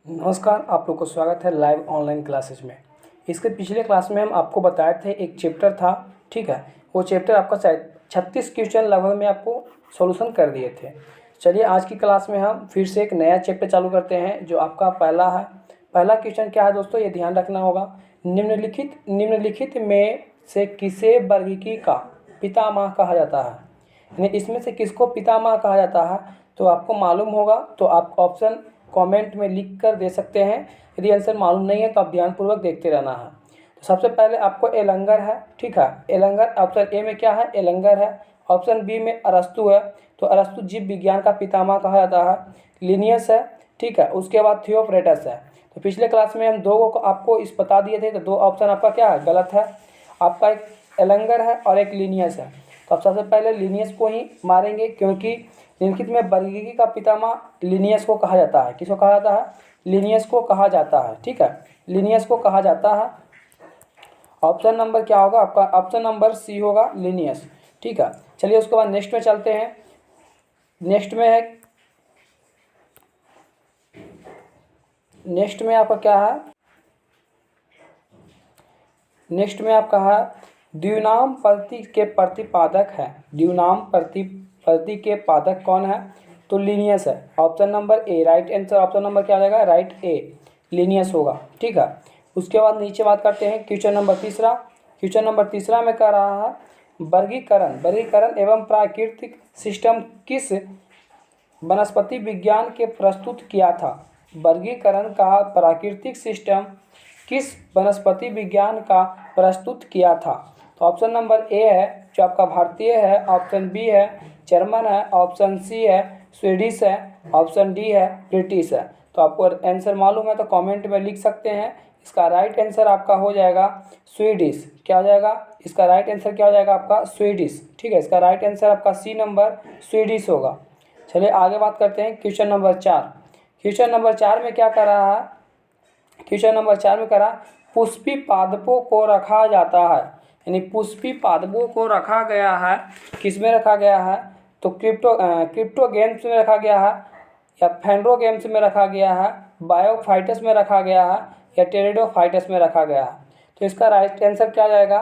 नमस्कार, आप लोग को स्वागत है लाइव ऑनलाइन क्लासेस में। इसके पिछले क्लास में हम आपको बताए थे एक चैप्टर था, ठीक है। वो चैप्टर आपका शायद 36 क्वेश्चन लगभग में आपको सॉल्यूशन कर दिए थे। चलिए आज की क्लास में हम फिर से एक नया चैप्टर चालू करते हैं जो आपका पहला है। पहला क्वेश्चन क्या है दोस्तों, ये ध्यान रखना होगा। निम्नलिखित में से किसे वर्गीकी का पितामह कहा जाता है, यानी इसमें से किसको पितामह कहा जाता है। तो आपको मालूम होगा तो आप ऑप्शन कमेंट में लिख कर दे सकते हैं। यदि आंसर मालूम नहीं है तो आप ध्यानपूर्वक देखते रहना है। तो सबसे पहले आपको एलंगर है, ठीक है। एलंगर ऑप्शन ए में क्या है, एलंगर है। ऑप्शन बी में अरस्तु है, तो अरस्तु जीव विज्ञान का पितामह कहा जाता है। लिनियस है, ठीक है। उसके बाद थियोफ्रेटस है। तो पिछले क्लास में हम दो को आपको इस बता दिए थे, तो दो ऑप्शन आपका क्या है, गलत है। आपका एक एलंगर है और एक लिनियस है। तो आप सबसे पहले लिनियस को ही मारेंगे, क्योंकि निम्नलिखित में वर्गीकी का पितामह लिनियस को कहा जाता है। किसको कहा जाता है, लिनियस को कहा जाता है, ठीक है। लिनियस को कहा जाता है। ऑप्शन नंबर क्या होगा आपका, ऑप्शन नंबर सी होगा, लिनियस, ठीक है। चलिए उसके बाद नेक्स्ट में चलते हैं। नेक्स्ट में आपका क्या है, नेक्स्ट में आपका है द्विनाम प्रति के प्रतिपादक है। द्विनाम प्रति के पादक कौन है, तो लिनियस है। Option number A right answer. Option number क्या आ जाएगा, राइट ए, लिनियस होगा, ठीक है। उसके बाद नीचे बात करते हैं क्वेश्चन नंबर तीसरा। क्वेश्चन नंबर तीसरा में कह रहा है वर्गीकरण एवं प्राकृतिक सिस्टम किस वनस्पति विज्ञान के प्रस्तुत किया था। वर्गीकरण का प्राकृतिक सिस्टम किस वनस्पति विज्ञान का प्रस्तुत किया था। तो ऑप्शन नंबर ए है जो आपका भारतीय है, ऑप्शन बी है जर्मन है, ऑप्शन सी है स्वीडिश है, ऑप्शन डी है ब्रिटिश है। तो आपको आंसर मालूम है तो कमेंट में लिख सकते हैं। इसका राइट आंसर आपका हो जाएगा स्वीडिश। क्या हो जाएगा, इसका राइट आंसर क्या हो जाएगा आपका, स्वीडिश, ठीक है। इसका राइट आंसर आपका सी नंबर स्वीडिश होगा। चलिए आगे बात करते हैं क्वेश्चन नंबर 4। क्वेश्चन नंबर 4 में क्या कर रहा है, क्वेश्चन नंबर 4 में करा पुष्पी पादपों को रखा जाता है, यानी पुष्पी पादपों को रखा गया है। किस में रखा गया है, तो क्रिप्टोगेम्स में रखा गया है, या फेंड्रोगेम्स में रखा गया है, बायोफाइटस में रखा गया है, या टेरिडोफाइटस में रखा गया है। तो इसका राइट आंसर क्या जाएगा,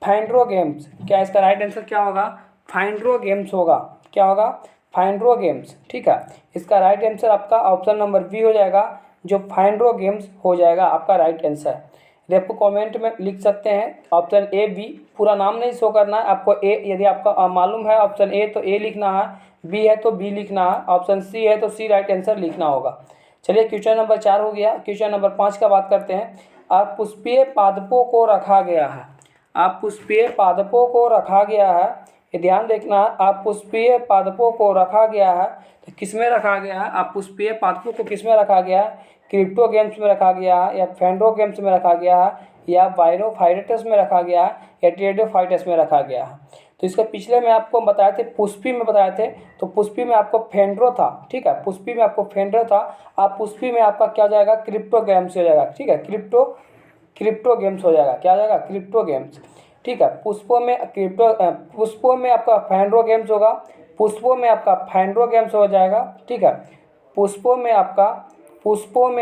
फेंड्रोगेम्स। क्या इसका राइट आंसर क्या होगा, फेंड्रोगेम्स होगा। क्या होगा, फेंड्रोगेम्स, ठीक है। इसका राइट आंसर आपका ऑप्शन नंबर बी हो जाएगा, जो फेंड्रोगेम्स हो जाएगा आपका राइट आंसर। यदि आपको कमेंट में लिख सकते हैं ऑप्शन ए बी, पूरा नाम नहीं शो करना है आपको। ए यदि आपका मालूम है ऑप्शन ए तो ए लिखना है, बी है तो बी लिखना है, ऑप्शन सी है तो सी राइट आंसर लिखना होगा। चलिए क्वेश्चन नंबर 4 हो गया। क्वेश्चन नंबर 5 का बात करते हैं। अपुष्पीय पादपों को रखा गया है। अपुष्पीय पादपों को रखा गया है, ये ध्यान देखना। अपुष्पीय पादपों को रखा गया है तो किस में रखा गया है, अपुष्पीय पादपों को किस में रखा गया है, क्रिप्टोगेम्स में रखा गया है, या फेंड्रोगेम्स में रखा गया है, या बायोफाइटस में रखा गया है, या टेरिडोफाइटस में रखा गया है। तो इसके पिछले में आपको बताए थे, पुष्पी में बताए थे, तो पुष्पी में आपको फेंड्रो था, ठीक है। पुष्पी में आपको फेंड्रो था। आप पुष्पी में आपका क्या हो जाएगा, क्रिप्टोगेम्स हो जाएगा, ठीक है। क्रिप्टोगेम्स हो जाएगा। क्या हो जाएगा, क्रिप्टोगेम्स, ठीक है। पुष्पों में आपका फेंड्रोगेम्स होगा। पुष्पों में आपका फेंड्रोगेम्स हो जाएगा, ठीक है। पुष्पों में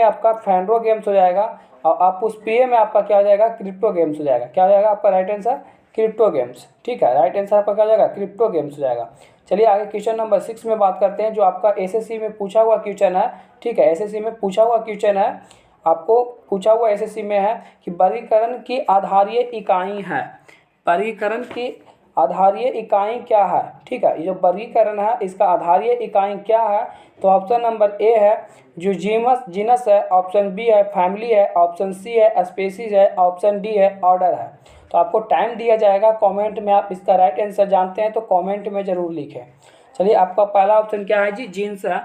आपका फेंड्रोगेम्स हो जाएगा, और अपुष्पीय में आपका क्या हो जाएगा, क्रिप्टोगेम्स हो जाएगा। क्या हो जाएगा आपका राइट आंसर, क्रिप्टोगेम्स, ठीक है। राइट आंसर आपका क्या हो जाएगा, क्रिप्टोगेम्स हो जाएगा। चलिए आगे क्वेश्चन नंबर 6 में बात करते हैं, जो आपका एसएससी में पूछा हुआ क्वेश्चन है, ठीक है। एसएससी में पूछा हुआ क्वेश्चन है, आपको पूछा हुआ एसएससी में है कि वर्गीकरण की आधारीय इकाई है। वर्गीकरण की आधारीय इकाई क्या है, ठीक है। ये जो वर्गीकरण है इसका आधारीय इकाई क्या है, तो ऑप्शन नंबर ए है जो जीनस है, ऑप्शन बी है फैमिली है, ऑप्शन सी है स्पीशीज है, ऑप्शन डी है ऑर्डर है। तो आपको टाइम दिया जाएगा, कमेंट में आप इसका राइट आंसर जानते हैं तो कमेंट में ज़रूर लिखें। चलिए आपका पहला ऑप्शन क्या है जी, जीन्स है,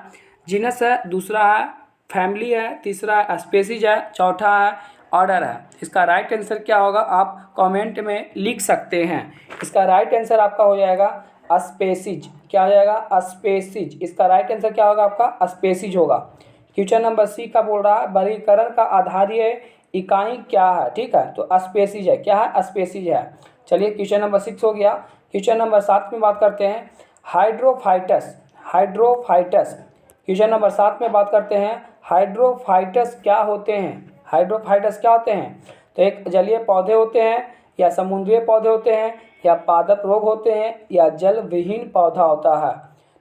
जीनस है, दूसरा है फैमिली है, तीसरा स्पीशीज है, चौथा है ऑर्डर है। इसका राइट आंसर क्या होगा आप कमेंट में लिख सकते हैं। इसका राइट आंसर आपका हो जाएगा स्पीशीज। क्या हो जाएगा, स्पीशीज। इसका राइट आंसर क्या होगा आपका, स्पीशीज होगा। क्वेश्चन नंबर सी का बोल रहा है वर्गीकरण का आधारीय इकाई क्या है, ठीक है। तो स्पीशीज है। क्या है, स्पीशीज है। चलिए क्वेश्चन नंबर 6 हो गया। क्वेश्चन नंबर 7 में बात करते हैं हाइड्रोफाइटस। क्वेश्चन नंबर 7 में बात करते हैं हाइड्रोफाइटस क्या होते हैं? हाइड्रोफाइटस क्या होते हैं? तो एक जलीय पौधे होते हैं, या समुद्रीय पौधे होते हैं, या पादप रोग होते हैं, या जल विहीन पौधा होता है।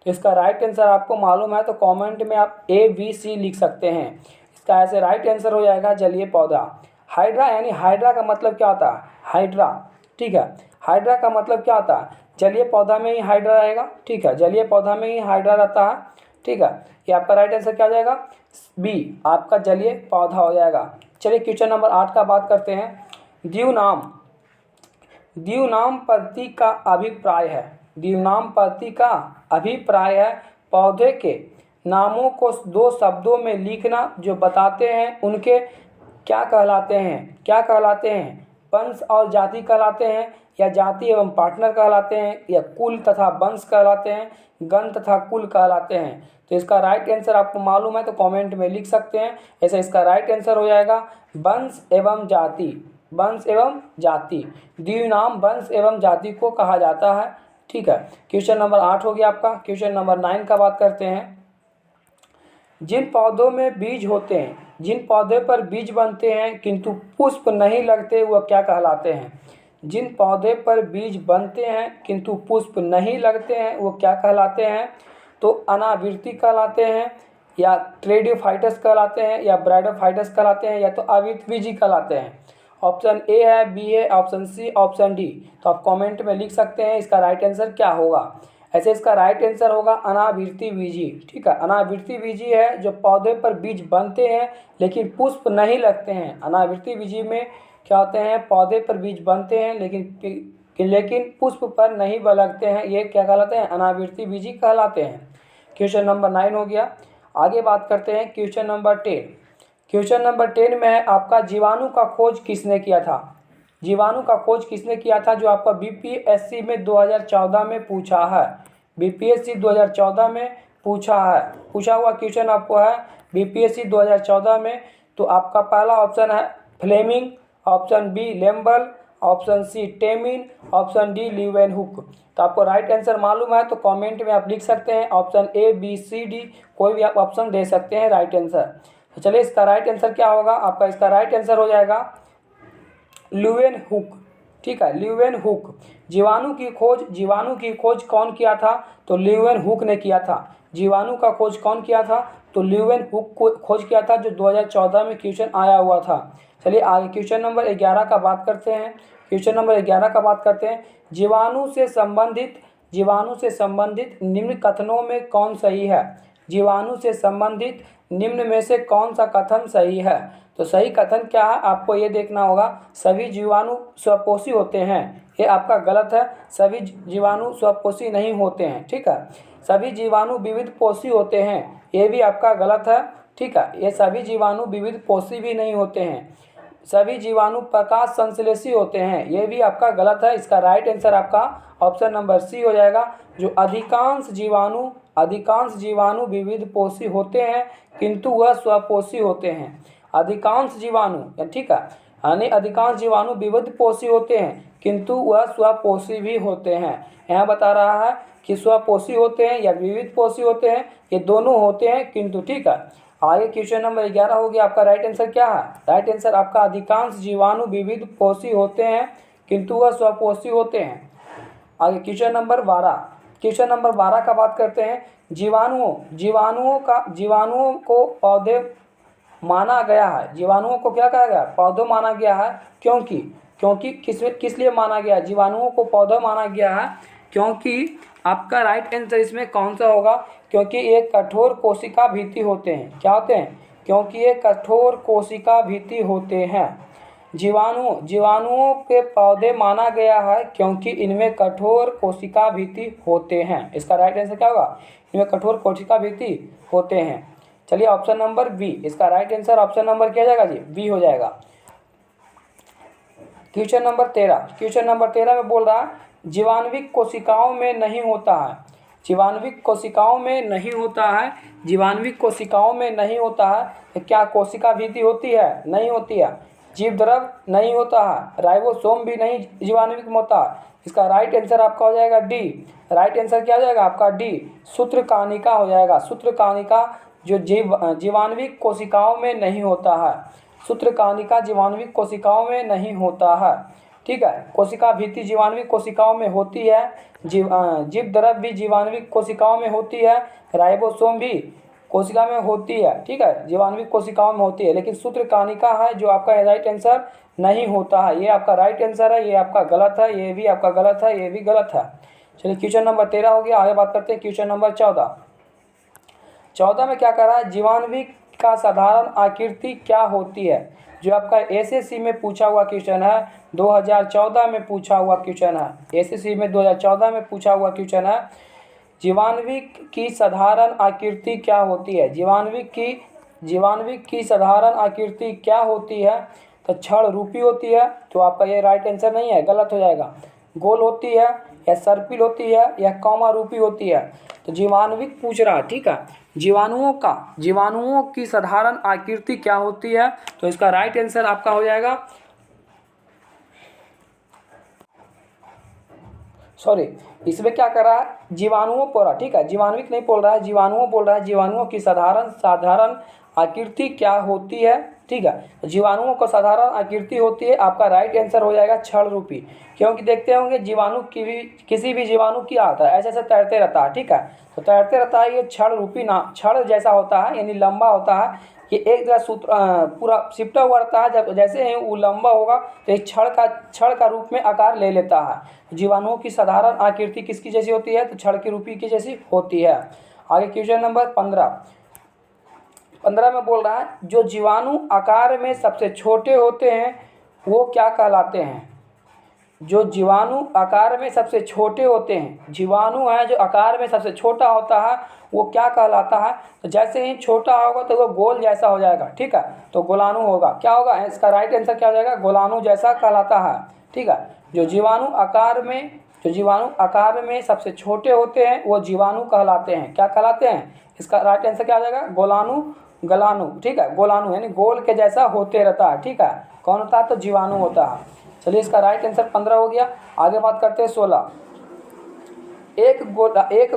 तो इसका राइट आंसर आपको मालूम है तो कमेंट में आप ABC लिख सकते हैं। इसका ऐसे राइट आंसर हो जाएगा जलीय पौधा। हाइड्रा यानी हाइड्रा का मतलब क्या होता है? हाइड्रा, ठीक है। हाइड्रा का मतलब क्या होता है? जलीय पौधा में ही हाइड्रा रहेगा, ठीक है। जलीय पौधा में ही हाइड्रा रहता है, ठीक है। ये आपका राइट आंसर क्या हो जाएगा? B, आपका जलीय पौधा हो जाएगा। चलिए क्वेश्चन नंबर 8 का बात करते हैं। द्विनाम पद्धति का अभिप्राय है। द्विनाम पद्धति का अभिप्राय है पौधे के नामों को दो शब्दों में लिखना जो बताते हैं उनके क्या कहलाते हैं? क्या कहलाते हैं? वंश और जाति कहलाते हैं, या जाति एवं पार्टनर कहलाते हैं, या कुल तथा वंश कहलाते हैं, गण तथा कुल कहलाते हैं। तो इसका राइट आंसर आपको मालूम है तो कमेंट में लिख सकते हैं। ऐसे इसका राइट आंसर हो जाएगा वंश एवं जाति। वंश एवं जाति, द्विनाम वंश एवं जाति को कहा जाता है, ठीक है। क्वेश्चन नंबर 8 हो गया आपका। क्वेश्चन नंबर 9 का बात करते हैं। जिन पौधों में बीज होते हैं, जिन पौधे पर बीज बनते हैं किंतु पुष्प नहीं लगते वह क्या कहलाते हैं? जिन पौधे पर बीज बनते हैं किंतु पुष्प नहीं लगते हैं वो क्या कहलाते हैं? तो अनावृति कहलाते हैं, या ट्रेडियोफाइटस कहलाते हैं, या ब्राइडोफाइटस कहलाते हैं, या तो आवृतबीजी कहलाते हैं। ऑप्शन ए है, बी है, ऑप्शन सी, ऑप्शन डी। तो आप कमेंट में लिख सकते हैं इसका राइट आंसर क्या होगा। ऐसे इसका राइट आंसर होगा अनावृति बीजी, ठीक है। अनावृति बीजी है जो पौधे पर बीज बनते हैं लेकिन पुष्प नहीं लगते हैं। अनावृति बीजी में क्या होते हैं? पौधे पर बीज बनते हैं लेकिन पुष्प पर नहीं लगते हैं, ये क्या कहलाते हैं? अनावृति बीजी कहलाते हैं। क्वेश्चन नंबर 9 हो गया। आगे बात करते हैं क्वेश्चन नंबर 10। क्वेश्चन नंबर 10 में है आपका जीवाणु का खोज किसने किया था? जीवाणु का खोज किसने किया था जो आपका BPSC में 2014 में पूछा है। BPSC 2014 में पूछा हुआ क्वेश्चन आपको है BPSC 2014 में। तो आपका पहला ऑप्शन है Fleming, option B Lambl, option C Temin, option D Leeuwenhoek. तो आपको राइट आंसर मालूम है तो कमेंट में आप लिख सकते हैं option A, B, C, D, कोई भी आप ऑप्शन दे सकते हैं राइट आंसर। तो चलिए इसका राइट आंसर क्या होगा आपका? इसका राइट आंसर हो जाएगा लीवेनहुक, ठीक है। लीवेनहुक। जीवाणु की खोज कौन किया था? तो लीवेनहुक ने किया था। जीवाणु का खोज कौन किया था? तो लीवेनहुक को खोज किया था, जो 2014 में क्वेश्चन आया हुआ था। चलिए आगे क्वेश्चन नंबर 11 का बात करते हैं। क्वेश्चन नंबर 11 का बात करते हैं। जीवाणु से संबंधित निम्न कथनों में कौन सही है? जीवाणु से संबंधित निम्न में से कौन सा कथन सही है? तो सही कथन क्या है आपको ये देखना होगा। सभी जीवाणु स्वपोषी होते हैं, ये आपका गलत है। सभी जीवाणु स्वपोषी नहीं होते हैं, ठीक है। सभी जीवाणु विविध पोषी होते हैं, ये भी आपका गलत है, ठीक है। ये सभी जीवाणु विविध पोषी भी नहीं होते हैं। सभी जीवाणु प्रकाश संश्लेषी होते हैं, ये भी आपका गलत है। इसका राइट आंसर आपका ऑप्शन नंबर सी हो जाएगा, जो अधिकांश जीवाणु विविध पोषी होते हैं किंतु वह स्वपोषी होते हैं। अधिकांश जीवाणु, ठीक है, यानी अधिकांश जीवाणु विविध पोषी होते हैं किंतु वह स्वपोषी भी होते हैं। यहाँ बता रहा है कि स्वपोषी होते हैं या विविध पोषी होते हैं, ये दोनों होते हैं किंतु, ठीक है। आगे क्वेश्चन नंबर 11 हो गया। आपका राइट आंसर क्या है? राइट आंसर आपका अधिकांश जीवाणु विविध पोषी होते हैं किंतु वह स्वपोषी होते हैं। आगे क्वेश्चन नंबर 12 का बात करते हैं। जीवाणुओं को पौधे माना गया है। जीवाणुओं को क्या कहा गया? पौधे माना गया है। क्योंकि किस लिए माना गया? जीवाणुओं को पौधा माना गया है क्योंकि आपका राइट आंसर इसमें कौन सा होगा? क्योंकि ये कठोर कोशिका भित्ति होते हैं। क्या होते हैं? क्योंकि ये कठोर कोशिका भित्ति होते हैं। जीवाणुओं के पौधे माना गया है क्योंकि इनमें कठोर कोशिका भित्ति होते हैं। इसका राइट आंसर क्या होगा? इनमें कठोर कोशिका भित्ति होते हैं। चलिए ऑप्शन नंबर बी, इसका राइट आंसर ऑप्शन नंबर क्या जाएगा जी? बी हो जाएगा। क्वेश्चन नंबर 13 में बोल रहा है जीवाणुविक कोशिकाओं में नहीं होता है। जीवाणुविक कोशिकाओं में नहीं होता है। तो क्या कोशिका भित्ति होती है? नहीं होती है। जीव द्रव नहीं होता है। राइबोसोम भी नहीं जीवाणुविक में होता है। इसका राइट आंसर आपका हो जाएगा डी। राइट आंसर क्या हो जाएगा आपका? डी, सूत्रकानिका हो जाएगा। सूत्रकानिका जो जीवाणुविक कोशिकाओं में नहीं होता है। सूत्रकानिका जीवाणुविक कोशिकाओं में नहीं होता है, ठीक है। कोशिका भित्ति जीवाणुविक कोशिकाओं में होती है। जीव द्रव भी जीवाणुविक कोशिकाओं में होती है। राइबोसोम भी कोशिका में होती है, ठीक है, जीवाणुविक कोशिकाओं में होती है। लेकिन सूत्रकानिका है जो आपका राइट आंसर नहीं होता है। ये आपका राइट आंसर है, ये आपका गलत है, ये भी आपका गलत है, ये भी गलत है। चलिए क्वेश्चन नंबर 13 हो गया। आगे बात करते हैं क्वेश्चन नंबर 14। 14 में क्या कर रहा है, जीवाणुविक का साधारण आकृति क्या होती है। जो आपका एसएससी में पूछा हुआ क्वेश्चन है, 2014 में पूछा हुआ क्वेश्चन है। एसएससी में 2014 में पूछा हुआ क्वेश्चन है, जीवाणुविक की साधारण आकृति क्या होती है। जीवाणुविक की साधारण आकृति क्या होती है, तो छड़ रूपी होती है। तो आपका ये राइट आंसर नहीं है, गलत हो जाएगा। गोल होती है या सर्पिल होती है या कॉमा रूपी होती है। तो जीवाणुविक पूछ रहा है, ठीक है, जीवाणुओं की साधारण आकृति क्या होती है। तो इसका राइट आंसर आपका हो जाएगा, सॉरी, इसमें क्या कर रहा है, जीवाणुओं बोल रहा है, ठीक है, जीवाणुविक नहीं बोल रहा है, जीवाणुओं बोल रहा है। जीवाणुओं की साधारण आकृति क्या होती है, ठीक है। जीवाणुओं को साधारण आकृति होती है, आपका राइट आंसर हो जाएगा छड़ रूपी। क्योंकि देखते होंगे जीवाणु की भी, किसी भी जीवाणु क्या आता है, ऐसे ऐसे तैरते रहता है, ठीक है। तो तैरते रहता है, ये छड़ रूपी ना, छड़ जैसा होता है, यानी लंबा होता है। ये एक जगह सूत्र पूरा सिपटा हुआ रहता है। जब जैसे ही वो लंबा होगा तो एक छड़ का रूप में आकार ले लेता है। जीवाणुओं की साधारण आकृति किसकी जैसी होती है, तो छड़ की रूपी की जैसी होती है। आगे क्वेश्चन नंबर 15 में बोल रहा है, जो जीवाणु आकार में सबसे छोटे होते हैं वो क्या कहलाते हैं। जो जीवाणु आकार में सबसे छोटे होते हैं, जीवाणु है जो आकार में सबसे छोटा होता है, वो क्या कहलाता है। तो जैसे ही छोटा होगा तो वो गोल जैसा हो जाएगा, ठीक है, तो गोलाणु होगा। क्या होगा, इसका राइट आंसर क्या हो जाएगा, गोलाणु जैसा कहलाता है, ठीक है। जो जीवाणु आकार में सबसे छोटे होते हैं वो जीवाणु कहलाते हैं। क्या कहलाते हैं, इसका राइट आंसर क्या हो जाएगा, गलाणु, ठीक है। गोलाणु यानी गोल के जैसा होते रहता है, ठीक है। कौन होता है, तो जीवाणु होता है। चलिए इसका राइट आंसर 15 हो गया। आगे बात करते हैं 16। एक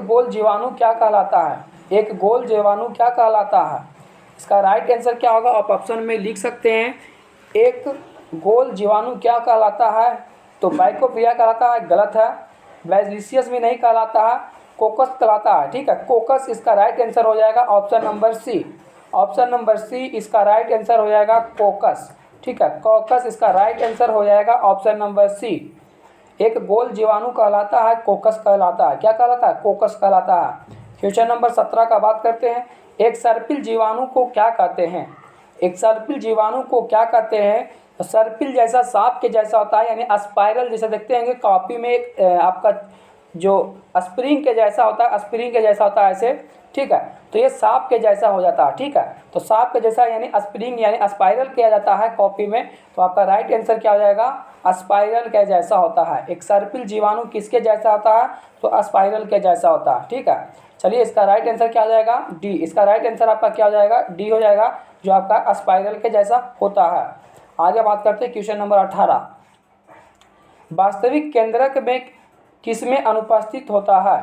गोल जीवाणु क्या कहलाता है। एक गोल जीवाणु क्या कहलाता है, इसका राइट आंसर क्या होगा, आप ऑप्शन में लिख सकते हैं। एक गोल जीवाणु क्या कहलाता है, तो बाइकोप्रिया कहलाता है, गलत है। बैसिलियस भी नहीं कहलाता है, कोकस कहलाता है, ठीक है। कोकस इसका राइट आंसर हो जाएगा option number C. Option number C इसका राइट आंसर हो जाएगा कोकस, ठीक है। कोकस इसका राइट आंसर हो जाएगा ऑप्शन नंबर सी। एक गोल जीवाणु कहलाता है, कोकस कहलाता है। क्या कहलाता है, कोकस कहलाता है। क्वेश्चन नंबर 17 का बात करते हैं। एक सर्पिल जीवाणु को क्या कहते हैं। एक सर्पिल जीवाणु को क्या कहते हैं, तो सर्पिल जैसा सांप के जैसा होता है, यानी स्पाइरल जैसा देखते हैं कॉपी में आपका जो स्प्रिंग के जैसा होता है, स्प्रिंग के जैसा होता है ऐसे, ठीक है। तो ये सांप के जैसा हो जाता है, ठीक है। तो सांप के जैसा यानी स्प्रिंग यानी स्पाइरल किया जाता है कॉपी में। तो आपका राइट आंसर क्या हो जाएगा, स्पाइरल के जैसा होता है। एक सर्पिल जीवाणु किसके जैसा होता है, तो स्पाइरल के जैसा होता है, ठीक है। चलिए इसका राइट आंसर क्या हो जाएगा, डी। इसका राइट आंसर आपका क्या हो जाएगा, डी हो जाएगा, जो आपका स्पाइरल के जैसा होता है। आगे बात करते हैं क्वेश्चन नंबर 18। वास्तविक केंद्रक में किसमें अनुपस्थित होता है।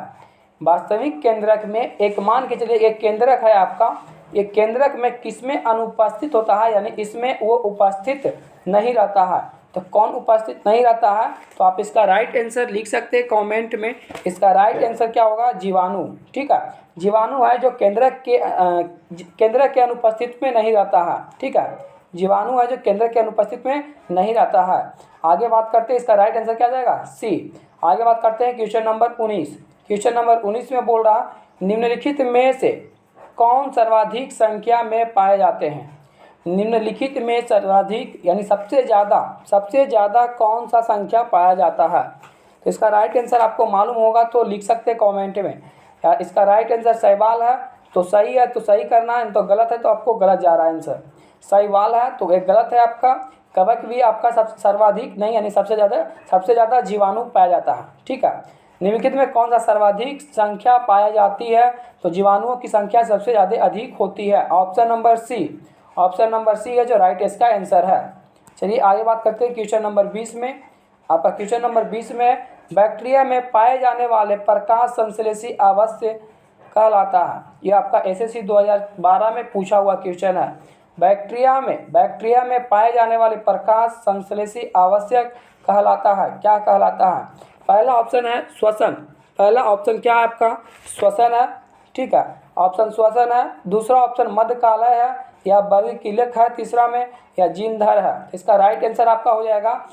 वास्तविक केंद्रक में एक मान के चलिए एक केंद्रक है आपका, एक केंद्रक में किसमें अनुपस्थित होता है, यानी इसमें वो उपस्थित नहीं रहता है। तो कौन उपस्थित नहीं रहता है, तो आप इसका राइट आंसर लिख सकते हैं कमेंट में। इसका राइट आंसर क्या होगा, जीवाणु, ठीक है। जीवाणु है जो केंद्रक के अनुपस्थित में नहीं रहता है, ठीक है। जीवाणु है जो केंद्रक के अनुपस्थित में नहीं रहता है। आगे बात करते हैं, इसका राइट आंसर क्या जाएगा, सी। आगे बात करते हैं क्वेश्चन नंबर 19। क्वेश्चन नंबर 19 में बोल रहा, निम्नलिखित में से कौन सर्वाधिक संख्या में पाए जाते हैं। निम्नलिखित में सर्वाधिक यानी सबसे ज़्यादा कौन सा संख्या पाया जाता है। तो इसका राइट आंसर आपको मालूम होगा तो लिख सकते हैं कमेंट में। या इसका राइट आंसर सहीवाल है तो सही है तो सही करना है, तो गलत है तो आपको गलत जा रहा है आंसर। सहीवाल है तो एक गलत है आपका। कवक भी आपका सर्वाधिक नहीं, यानी सबसे ज़्यादा जीवाणु पाया जाता है, ठीक है। निम्नलिखित में कौन सा सर्वाधिक संख्या पाया जाती है, तो जीवाणुओं की संख्या सबसे ज़्यादा अधिक होती है। Option number C, option number C है जो राइट इसका आंसर है। चलिए आगे बात करते हैं क्वेश्चन नंबर 20 में। आपका क्वेश्चन नंबर 20 में बैक्टीरिया में पाए जाने वाले प्रकाश संश्लेषी कहलाता है। ये आपका एसएससी 2012 में पूछा हुआ क्वेश्चन है। बैक्टीरिया में पाए जाने वाले प्रकाश संश्लेषी आवश्यक कहलाता है। क्या कहलाता है? पहला ऑप्शन है श्वसन। पहला ऑप्शन क्या है आपका? श्वसन है। ठीक है, ऑप्शन श्वसन है। दूसरा ऑप्शन मध्यकालय है या वर्गीकिलक है तीसरा में, या जीनधर है। इसका राइट आंसर आपका हो जाएगा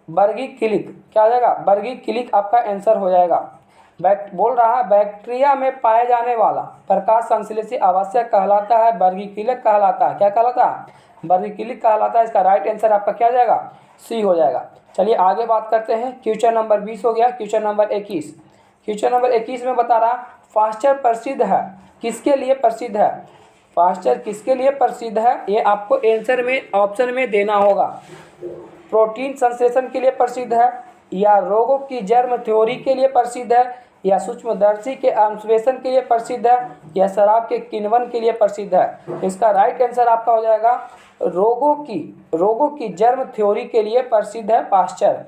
वर्गीकिलिक। क्या हो जाएगा? वर्गीकिलिक आपका आंसर हो जाएगा। बोल रहा है बैक्टीरिया में पाए जाने वाला प्रकाश संश्लेषी आवश्यक कहलाता है वर्गीकिलक कहलाता है। क्या कहलाता है? वर्गीकिलिक कहलाता है। इसका राइट आंसर आपका क्या हो जाएगा? सी हो जाएगा। चलिए आगे बात करते हैं। क्वेश्चन नंबर 20 हो गया। Question number 21। क्वेश्चन नंबर 21 में बता रहा फास्टर प्रसिद्ध है, किसके लिए प्रसिद्ध है? फास्टर किसके लिए प्रसिद्ध है? ये आपको आंसर में ऑप्शन में देना होगा। प्रोटीन संश्लेषण के लिए प्रसिद्ध है, या रोगों की जर्म थ्योरी के लिए प्रसिद्ध है, या सूक्ष्मदर्शी के अन्वेषण के लिए प्रसिद्ध है, या शराब के किण्वन के लिए प्रसिद्ध है। इसका राइट आंसर आपका हो जाएगा रोगों की जर्म थ्योरी के लिए प्रसिद्ध है पास्चर।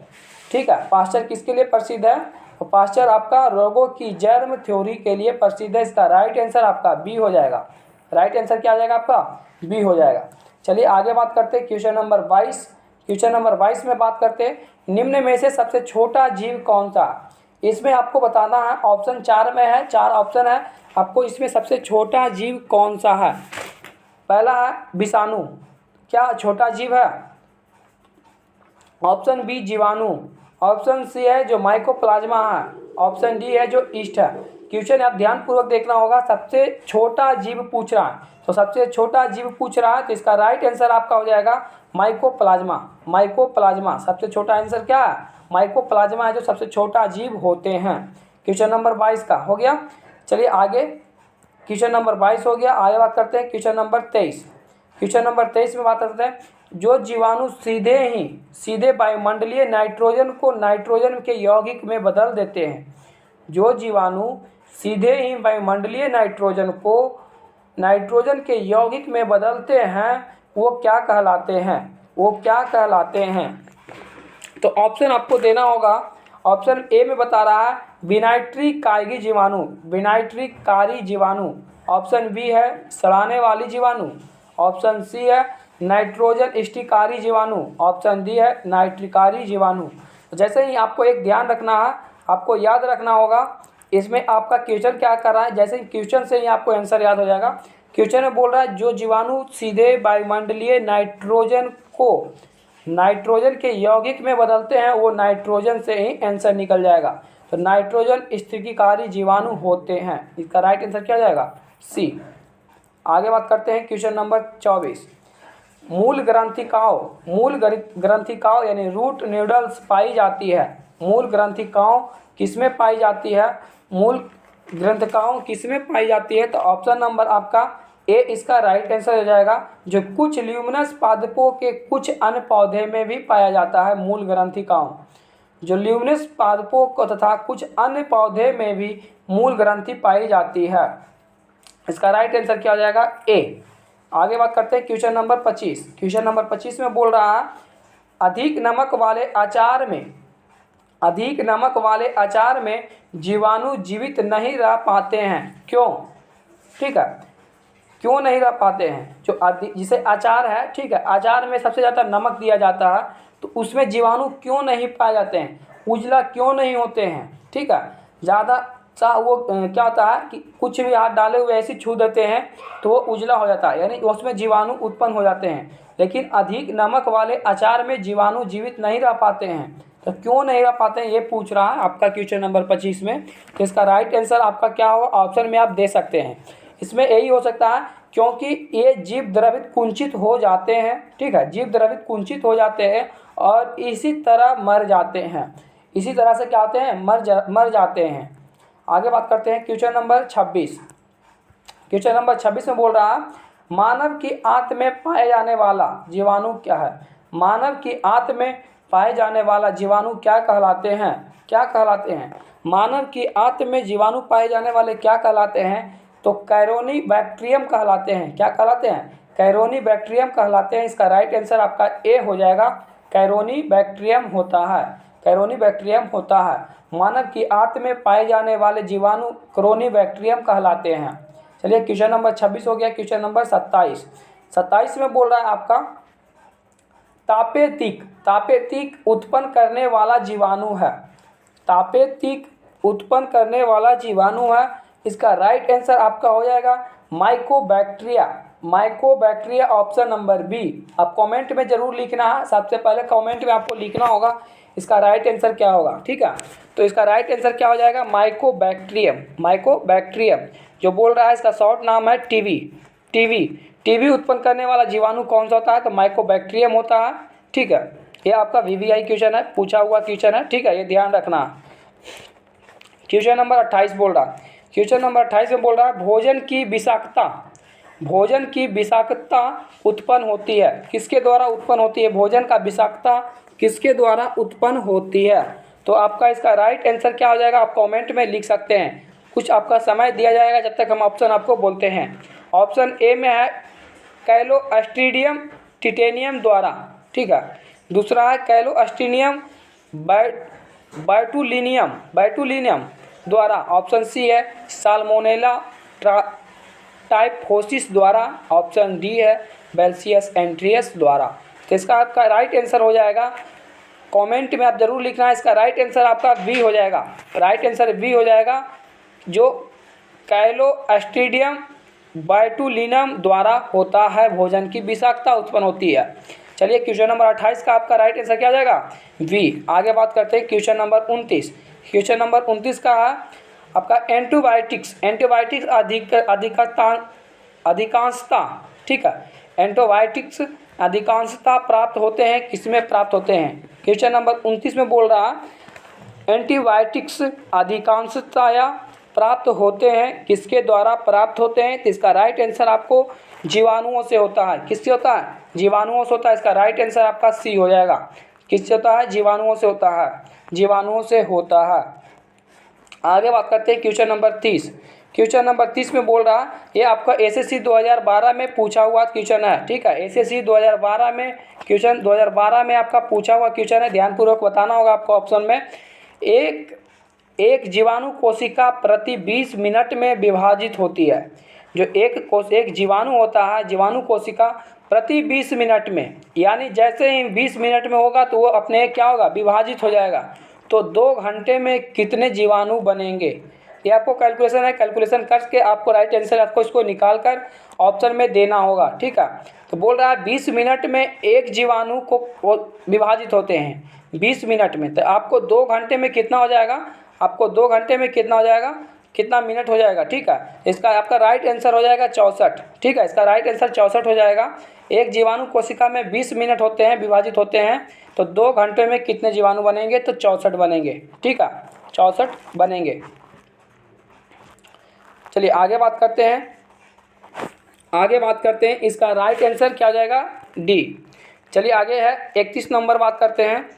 ठीक है, पास्चर किसके लिए प्रसिद्ध है? तो पास्चर आपका रोगों की जर्म थ्योरी के लिए प्रसिद्ध है। इसका राइट आंसर आपका बी हो जाएगा। राइट आंसर क्या आ जाएगा आपका? बी हो जाएगा। चलिए आगे बात करते हैं। Question number 22। क्वेश्चन नंबर 22 में बात करते हैं निम्न में से सबसे छोटा जीव कौन सा? इसमें आपको बताना है, ऑप्शन 4 में है, 4 ऑप्शन है आपको। इसमें सबसे छोटा जीव कौन सा है? पहला है विषाणु। क्या छोटा जीव है? ऑप्शन बी जीवाणु, ऑप्शन सी है जो माइकोप्लाज्मा है, ऑप्शन डी है जो ईस्ट है। क्वेश्चन आप ध्यानपूर्वक देखना होगा। सबसे छोटा जीव पूछ रहा है, तो सबसे छोटा जीव पूछ रहा है, तो इसका राइट आंसर आपका हो जाएगा माइकोप्लाज्मा। माइकोप्लाज्मा सबसे छोटा आंसर क्या है? माइकोप्लाज्मा है जो सबसे छोटा जीव होते हैं। क्वेश्चन नंबर 22 का हो गया। चलिए आगे, क्वेश्चन नंबर 22 हो गया। आगे बात करते हैं क्वेश्चन नंबर 23। क्वेश्चन नंबर 23 में बात करते हैं जो जीवाणु सीधे वायुमंडलीय नाइट्रोजन को नाइट्रोजन के यौगिक में बदल देते हैं। जो जीवाणु सीधे ही वायुमंडलीय नाइट्रोजन को नाइट्रोजन के यौगिक में बदलते हैं वो क्या कहलाते हैं? वो क्या कहलाते हैं? तो ऑप्शन आपको देना होगा। ऑप्शन ए में बता रहा है विनाइट्रिकारी जीवाणु, विनाइट्रिकारी जीवाणु। ऑप्शन बी है सड़ाने वाली जीवाणु, ऑप्शन सी है नाइट्रोजन स्टिकारी जीवाणु, ऑप्शन डी है नाइट्रिकारी जीवाणु। जैसे ही आपको एक ध्यान रखना है, आपको याद रखना होगा इसमें आपका क्वेश्चन क्या कर रहा है। जैसे ही क्वेश्चन से ही आपको आंसर याद हो जाएगा। क्वेश्चन में बोल रहा है जो जीवाणु सीधे वायुमंडलीय नाइट्रोजन को नाइट्रोजन के यौगिक में बदलते हैं वो नाइट्रोजन से ही आंसर निकल जाएगा। तो नाइट्रोजन स्थितिकारी जीवाणु होते हैं। इसका राइट आंसर क्या जाएगा? सी। आगे बात करते हैं क्वेश्चन नंबर 24। मूल ग्रंथिकाओं यानी रूट नोडल्स पाई जाती है। मूल ग्रंथिकाओं किसमें पाई जाती है? मूल ग्रंथिकाओं किसमें पाई जाती है? तो ऑप्शन नंबर आपका ए इसका राइट आंसर हो जाएगा। जो कुछ ल्यूमिनस पादपों के कुछ अन्य पौधे में भी पाया जाता है मूल ग्रंथिकाओं। जो ल्यूमिनस पादपों को तथा कुछ अन्य पौधे में भी मूल ग्रंथि पाई जाती है। इसका राइट आंसर क्या हो जाएगा? ए। आगे बात करते हैं क्वेश्चन नंबर 25। क्वेश्चन नंबर 25 में बोल रहा है अधिक नमक वाले अचार में जीवाणु जीवित नहीं रह पाते हैं। क्यों? ठीक है, क्यों नहीं रह पाते हैं? जो जिसे अचार है, ठीक है, अचार में सबसे ज़्यादा नमक दिया जाता है, तो उसमें जीवाणु क्यों नहीं पाए जाते हैं? उजला क्यों नहीं होते हैं? ठीक है, ज़्यादा सा वो क्या होता है कि कुछ भी हाथ डाले हुए ऐसे छू देते हैं तो वो उजला हो जाता है, यानी उसमें जीवाणु उत्पन्न हो जाते हैं। लेकिन अधिक नमक वाले अचार में जीवाणु जीवित नहीं रह पाते हैं। तो क्यों नहीं रह पाते हैं ये पूछ रहा है आपका क्वेश्चन नंबर 25 में। तो इसका राइट आंसर आपका क्या होगा? ऑप्शन में आप दे सकते हैं। इसमें यही हो सकता है क्योंकि ये जीव द्रवित कुंचित हो जाते हैं। ठीक है, जीव द्रवित कुंचित हो जाते हैं और इसी तरह मर जाते हैं। इसी तरह से क्या होते हैं? मर जाते हैं। आगे बात करते हैं क्वेश्चन नंबर 26। क्वेश्चन नंबर 26 में बोल रहा है मानव की आंत में पाए जाने वाला जीवाणु क्या है? मानव की आंत में पाए जाने वाला जीवाणु क्या कहलाते हैं? क्या कहलाते हैं? मानव की आंत में जीवाणु पाए जाने वाले क्या कहलाते हैं? तो कैरोनी बैक्टीरियम कहलाते हैं। क्या कहलाते हैं? कैरोनी बैक्टीरियम कहलाते हैं। इसका राइट आंसर आपका ए हो जाएगा। कैरोनी बैक्टीरियम होता है। कैरोनीबैक्टीरियम होता है। मानव की आंत में पाए जाने वाले जीवाणु कैरोनीबैक्टीरियम कहलाते हैं। चलिए क्वेश्चन नंबर 26 हो गया। क्वेश्चन नंबर 27 में बोल रहा है आपका तापेतिक उत्पन्न करने वाला जीवाणु है। तापेतिक उत्पन्न करने वाला जीवाणु है। इसका राइट आंसर आपका हो जाएगा माइकोबैक्टीरिया ऑप्शन नंबर बी। आप कमेंट में जरूर लिखना है, सबसे पहले कमेंट में आपको लिखना होगा इसका राइट आंसर क्या होगा, ठीक है। तो इसका राइट आंसर क्या हो जाएगा, माइकोबैक्टीरियम। जो बोल रहा है इसका शॉर्ट नाम है टीबी उत्पन्न करने वाला जीवाणु कौन सा होता है, तो माइकोबैक्टीरियम होता है, ठीक है। ये आपका वीवीआई क्वेश्चन है, पूछा हुआ क्वेश्चन है, ठीक है, ये ध्यान रखना। क्वेश्चन नंबर 28 बोल रहा है, क्वेश्चन नंबर 28 में बोल रहा है भोजन की विषाक्तता उत्पन्न होती है, किसके द्वारा उत्पन्न होती है, भोजन का विषाक्तता किसके द्वारा उत्पन्न होती है। तो आपका इसका राइट आंसर क्या हो जाएगा, आप कमेंट में लिख सकते हैं, कुछ आपका समय दिया जाएगा जब तक हम ऑप्शन आपको बोलते हैं। ऑप्शन ए में है कैलोस्ट्रिडियम टिटेनियम द्वारा, ठीक है। दूसरा है कैलोस्ट्रिडियम बैटुलिनियम द्वारा। ऑप्शन सी है साल्मोनेला टाइफोसिस द्वारा। ऑप्शन डी है बैसिलस एंथ्रेसिस द्वारा। तो इसका आपका राइट आंसर हो जाएगा, कमेंट में आप जरूर लिखना है, इसका राइट आंसर आपका बी हो जाएगा। राइट आंसर बी हो जाएगा, जो कैलोस्ट्रिडियम बैटुलिनियम द्वारा होता है, भोजन की विषाक्तता उत्पन्न होती है। चलिए क्वेश्चन नंबर 28 का आपका राइट आंसर क्या हो जाएगा, वी। आगे बात करते हैं क्वेश्चन नंबर 29। क्वेश्चन नंबर 29 का है आपका एंटीबायोटिक्स अधिकांशता, ठीक है। एंटीबायोटिक्स अधिकांशता प्राप्त होते हैं, किसमें प्राप्त होते हैं। क्वेश्चन नंबर 29 में बोल रहा है एंटीबायोटिक्स अधिकांशतया प्राप्त होते हैं, किसके द्वारा प्राप्त होते हैं। तो इसका राइट आंसर आपको जीवाणुओं से होता है, किससे होता है, जीवाणुओं से होता है। इसका राइट आंसर आपका सी हो जाएगा, किससे होता है, जीवाणुओं से होता है, जीवाणुओं से होता है। आगे बात करते हैं क्वेश्चन नंबर 30। क्वेश्चन नंबर 30 में बोल रहा ये आपका एसएससी 2012 में पूछा हुआ क्वेश्चन है, ठीक है। एसएससी 2012 में क्वेश्चन 2012 में आपका पूछा हुआ क्वेश्चन है, ध्यानपूर्वक बताना होगा आपको। ऑप्शन में एक जीवाणु कोशिका प्रति 20 मिनट में विभाजित होती है। जो एक जीवाणु होता है, जीवाणु कोशिका प्रति 20 मिनट में, यानी जैसे ही 20 मिनट में होगा तो वो अपने क्या होगा, विभाजित हो जाएगा। तो 2 घंटे में कितने जीवाणु बनेंगे, ये आपको कैलकुलेशन है, कैलकुलेशन करके आपको राइट आंसर आपको इसको निकाल कर ऑप्शन में देना होगा, ठीक है। तो बोल रहा है 20 मिनट में एक जीवाणु को विभाजित होते हैं 20 मिनट में, तो आपको 2 घंटे में कितना हो जाएगा, आपको 2 घंटे में कितना हो जाएगा, कितना मिनट हो जाएगा, ठीक है। इसका आपका राइट आंसर हो जाएगा 64, ठीक है। इसका राइट आंसर 64 हो जाएगा। एक जीवाणु कोशिका में 20 मिनट होते हैं, विभाजित होते हैं, तो 2 घंटे में कितने जीवाणु बनेंगे, तो 64 बनेंगे, ठीक है, 64 बनेंगे। चलिए आगे बात करते हैं, इसका राइट आंसर क्या हो जाएगा, डी। चलिए आगे है 31 नंबर बात करते हैं।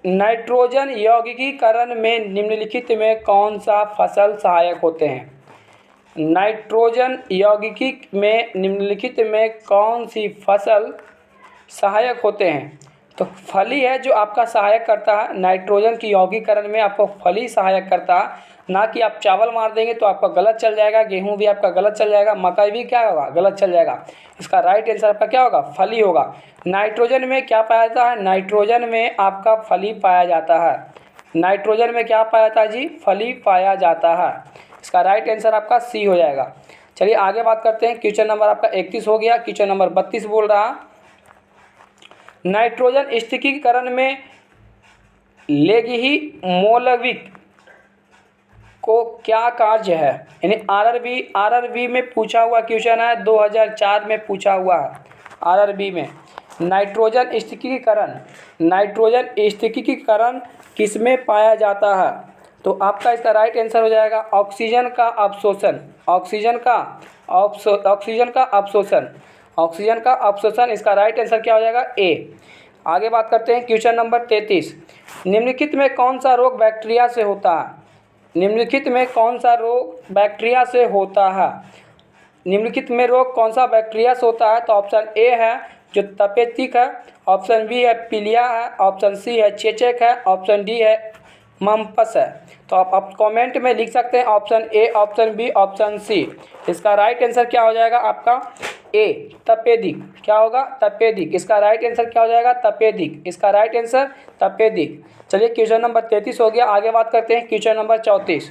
नाइट्रोजन यौगिकीकरण में निम्नलिखित में कौन सा फसल सहायक होते हैं। नाइट्रोजन यौगिकी में निम्नलिखित में कौन सी फसल सहायक होते हैं। तो फली है जो आपका सहायक करता है, नाइट्रोजन की यौगिकीकरण में आपको फली सहायक करता है, ना कि आप चावल मार देंगे तो आपका गलत चल जाएगा, गेहूं भी आपका गलत चल जाएगा, मकई भी क्या होगा, गलत चल जाएगा। इसका राइट आंसर आपका क्या होगा, फली होगा। नाइट्रोजन में क्या पाया जाता है, नाइट्रोजन में आपका फली पाया जाता है। नाइट्रोजन में क्या पाया जाता है जी, फली पाया जाता है। इसका राइट आंसर आपका सी हो जाएगा। चलिए आगे बात करते हैं, क्वेश्चन नंबर आपका 31 हो गया। क्वेश्चन नंबर 32 बोल रहा नाइट्रोजन स्थिरीकरण में लेगिहिमोलिक को क्या कार्य है, यानी आरआरबी में पूछा हुआ क्वेश्चन है, 2004 में पूछा हुआ है आरआरबी में। नाइट्रोजन स्थिरीकरण किसमें पाया जाता है। तो आपका इसका राइट आंसर हो जाएगा ऑक्सीजन का अवशोषण। इसका राइट आंसर क्या हो जाएगा, ए। आगे बात करते हैं क्वेश्चन नंबर 33। निम्नलिखित में कौन सा रोग बैक्टीरिया से होता है। निम्नलिखित में कौन सा रोग बैक्टीरिया से होता है। निम्नलिखित में रोग कौन सा बैक्टीरिया से होता है। तो ऑप्शन ए है जो तपेदिक है, ऑप्शन बी है पीलिया है, ऑप्शन सी है चेचक है, ऑप्शन डी है मम्पस है। तो आप कमेंट में लिख सकते हैं option A, option B, option C. इसका राइट आंसर क्या हो जाएगा आपका ए, तपेदिक। क्या होगा? तपेदिक। इसका राइट आंसर क्या हो जाएगा? तपेदिक। इसका राइट आंसर तपेदिक। चलिए क्वेश्चन नंबर 33 हो गया। आगे बात करते हैं क्वेश्चन नंबर 34।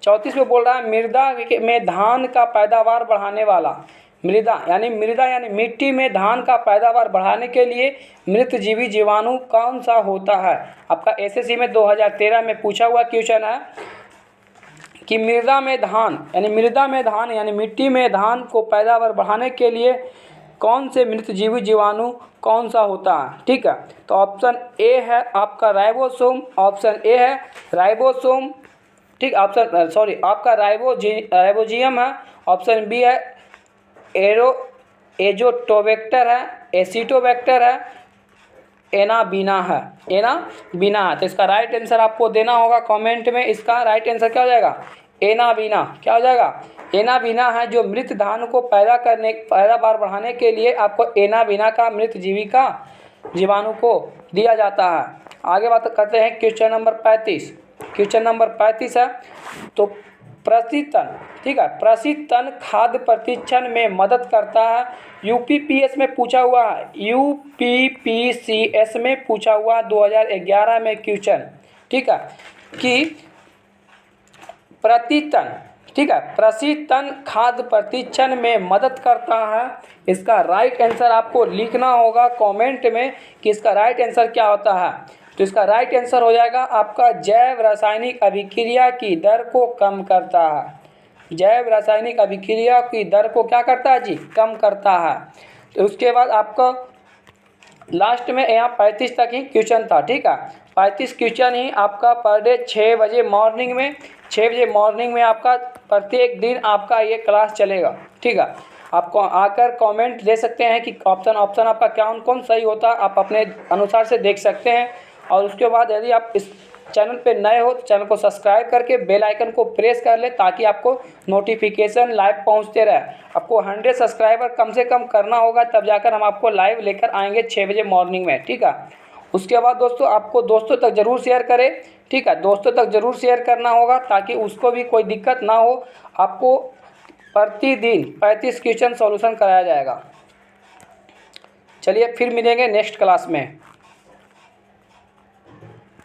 34 में बोल रहा है मृदा में धान का पैदावार बढ़ाने वाला। मृदा यानी मिट्टी में धान का पैदावार बढ़ाने के लिए मृतजीवी जीवाणु कौन सा होता है? आपका एसएससी में 2013 में पूछा हुआ क्वेश्चन है कि मृदा में धान यानी मिट्टी में धान को पैदावार बढ़ाने के लिए कौन से मृतजीवी जीवाणु कौन सा होता है? ठीक है, तो ऑप्शन ए है आपका राइबोसोम, ऑप्शन ए है राइबोसोम, ठीक, आपका राइबोजियम है, ऑप्शन बी है एजोटोबैक्टर है, एसिटोबैक्टर है, एनाबीना है। तो इसका राइट आंसर आपको देना होगा कमेंट में। इसका राइट आंसर क्या हो जाएगा? एनाबीना। क्या हो जाएगा? एनाबीना है जो मृत धान को पैदावार बढ़ाने के लिए आपको एनाबीना का मृत जीवाणु को दिया जाता है। आगे बात करते हैं क्वेश्चन नंबर 35। क्वेश्चन नंबर 35 है तो प्रशीतन, ठीक है, प्रशीतन खाद्य प्रतिक्षण में मदद करता है। यूपीपीएस में पूछा हुआ है, यूपीपीसीएस में पूछा हुआ 2011 में क्वेश्चन, ठीक है, कि प्रतितन, ठीक है, प्रशीतन खाद्य प्रतिक्षण में मदद करता है। इसका राइट आंसर आपको लिखना होगा कमेंट में कि इसका राइट आंसर क्या होता है। तो इसका राइट आंसर हो जाएगा आपका जैव रासायनिक अभिक्रिया की दर को कम करता है। जैव रासायनिक अभिक्रिया की दर को क्या करता है जी? कम करता है। तो उसके बाद आपका लास्ट में यहाँ 35 तक ही क्वेश्चन था, ठीक है, 35 क्वेश्चन ही आपका पर डे 6 बजे मॉर्निंग में आपका प्रत्येक दिन आपका ये क्लास चलेगा, ठीक है। आपको आकर कमेंट दे सकते हैं कि ऑप्शन आपका कौन सही होता है, आप अपने अनुसार से देख सकते हैं। और उसके बाद यदि आप इस चैनल पे नए हो तो चैनल को सब्सक्राइब करके बेल आइकन को प्रेस कर ले ताकि आपको नोटिफिकेशन लाइव पहुंचते रहे। आपको 100 सब्सक्राइबर कम से कम करना होगा, तब जाकर हम आपको लाइव लेकर आएंगे 6 बजे मॉर्निंग में, ठीक है। उसके बाद दोस्तों आपको दोस्तों तक ज़रूर शेयर करें, ठीक है, दोस्तों तक ज़रूर शेयर करना होगा ताकि उसको भी कोई दिक्कत ना हो। आपको प्रतिदिन 35 क्वेश्चन सॉल्यूशन कराया जाएगा। चलिए फिर मिलेंगे नेक्स्ट क्लास में।